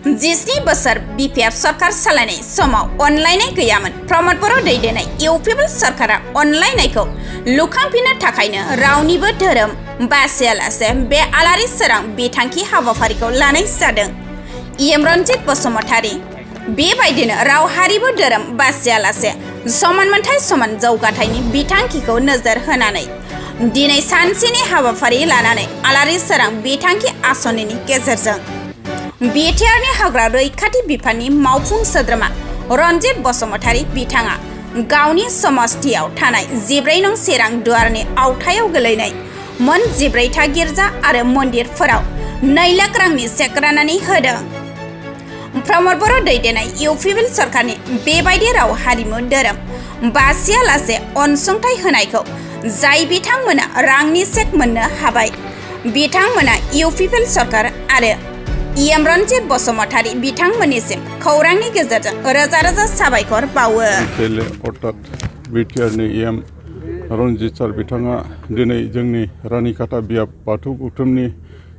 जिस्नि बोसोर BPF सरकार सालायनाय समाव अनलायनाय गैयामोन। प्रमद बर' दैदेननाय UPPL सरकारा अनलायनायखौ लुखांफिननो थाखायनो रावनिबो धोरोम बासियालासे बे आलारि सोरां बिथांखि हाबाफारिखौ लानाय जादों। रन्जित बसुमतारी बेबायदिनो राव हारिबो धोरोम बासियालासे समान मोनथाय समान जौगाथायनि बिथांखिखौ नोजोर होनानै दिनै सानसेनि हाबाफारि लानानै आलारि सोरां बिथांखि आस'ननि गेजेरजों बिटिआरनि हाग्रा रैखाथि बिफाननि मावफुं सोद्रोमा रन्जित बसुमतारी बिथाङा गावनि समस्थियाव थानाय 14 नं सेरां दुवारनि आवथायाव गोलैनाय मोन 14था गिर्जा आरो मन्दिरफोराव 2 लाख रांनि चेक राननानै होदों। प्रमद बर' दैदेननाय UPPL सरकारनि बेबायदि राव हारिमु धोरोम बासियालासे अनसुंथाइ होनायखौ जाय बिथांमोना रांनि चेक मोननो हाबाय बिथांमोना UPPL सरकार आरो रन्जित बसुमतारी बिथांमोननिसिम खौरांनि गेजेरजों रोजा रोजा साबायखर बावो। अर्थात बिटिआरनि रन्जित सार बिथाङा दिनै जोंनि रानिखाता बियाब बाथौ गौथुमनि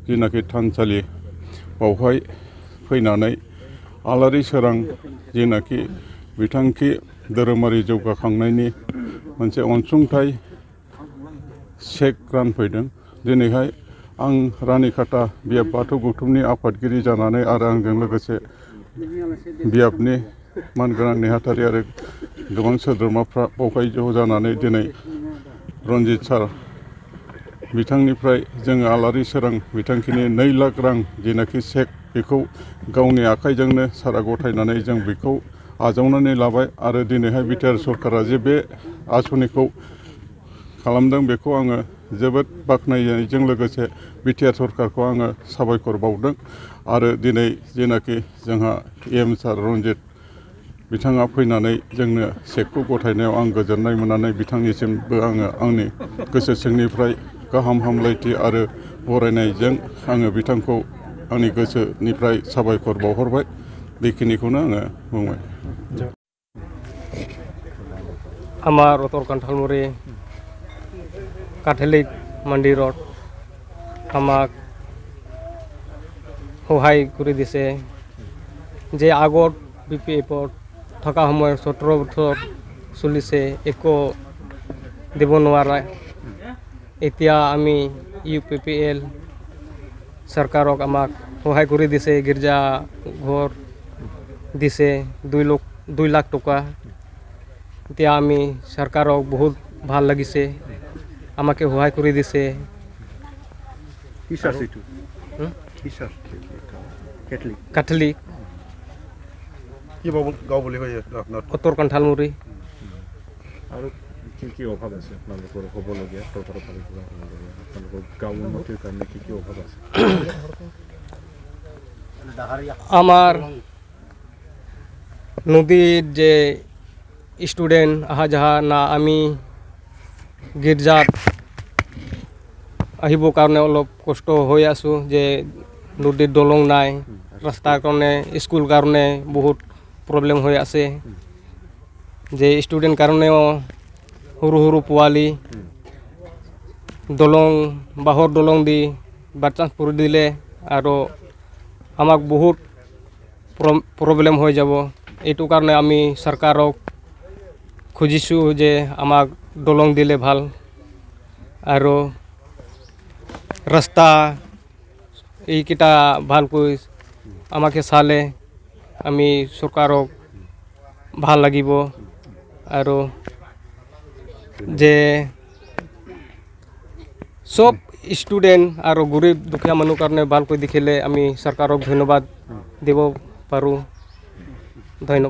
जिनाखि थानसालि बावहाय फैनानै आलारि सोरां जिनाखि बिथांखि धोरोमारि जौगाखांनायनि मोनसे अनसुंथाइ चेक रानफैदों। दिनैहाय आं रानिखाता बियाब बाथौ गौथुमनि आफादगिरि जानानै आरो आंजों लोगोसे बियाबनि मानगोनां नेहाथारि आरो गोबां सोद्रोमाफ्रा बावहाय ज' जानानै दिनै रन्जित सार बिथांनिफ्राय जोङो आलारि सोरां बिथांखिनि 2 लाख रां जिनाखि चेक बेखौ गावनि आखाइजोंनो सारा गथायनानै जों बेखौ आजावनानै लाबाय आरो दिनैहाय बिटिआर सरकारा जे बे आसनिखौ खालामदों बेखौ आङो जोबोद बाख्नायनायजों लोगोसे बिटिआर सरकारखौ आङो साबायखर बावदों आरो दिनै जेनाखि जोंहा सार रन्जित बिथाङा फैनानै जोंनो चेकखौ गथायनायाव आं गोजोननाय मोननानै बिथांनिसिमबो आङो आंनि गोसो सिंनिफ्राय गाहाम हामलायथि आरो बरायनायजों आङो बिथांखौ आंनि गोसोनिफ्राय साबायखर बावहरबाय। बेखिनिखौनो आङो बुंबाय। আমাৰ উত্তৰ কান্থালমুৰি কাঠেলিক মন্দিৰত আমাক সহায় কৰি দিছে যে আগত BPFত থকা সময়ত 17 বছৰ চলিছে একো দিব নোৱাৰে। এতিয়া আমি UPPL চৰকাৰক আমাক সহায় কৰি দিছে, গীৰ্জা ঘৰ দিছে 2 লাখ টকা। এতিয়া আমি চৰকাৰক বহুত ভাল লাগিছে, আমাকে সহায় কৰি দিছে। কাঠলিক উত্তৰ কান্থালমুৰি। আৰু কি অভাৱ আছে আপোনালোকৰ হ'বলগীয়া চৰকাৰৰ ফালৰ পৰা আপোনালোকৰ গাঁও উন্নতিৰ কাৰণে কি অভাৱ আছে? আমাৰ নদীত যে ষ্টুডেণ্ট অহা যোৱা না আমি গীৰ্জাত আহিবৰ কাৰণে অলপ কষ্ট হৈ আছোঁ যে নদীত দলং নাই, ৰাস্তাৰ কাৰণে স্কুল কাৰণে বহুত প্ৰব্লেম হৈ আছে। যে ষ্টুডেণ্ট কাৰণেও সৰু সৰু পোৱালি দলং বাঁহৰ দলং দি বাচ্চাঞ্চ কৰি দিলে আৰু আমাক বহুত প্ৰব্লেম হৈ যাব। এইটো কাৰণে আমি চৰকাৰক খুজিছোঁ যে আমাক দলং দিলে ভাল আৰু ৰাস্তা এইকেইটা ভালকৈ আমাকে চালে আমি চৰকাৰক ভাল লাগিব আৰু যে চব ষ্টুডেণ্ট আৰু গৰীব দুখীয়া মানুহৰ কাৰণে ভালকৈ দেখিলে আমি চৰকাৰক ধন্যবাদ দিব পাৰোঁ। ধন্যবাদ।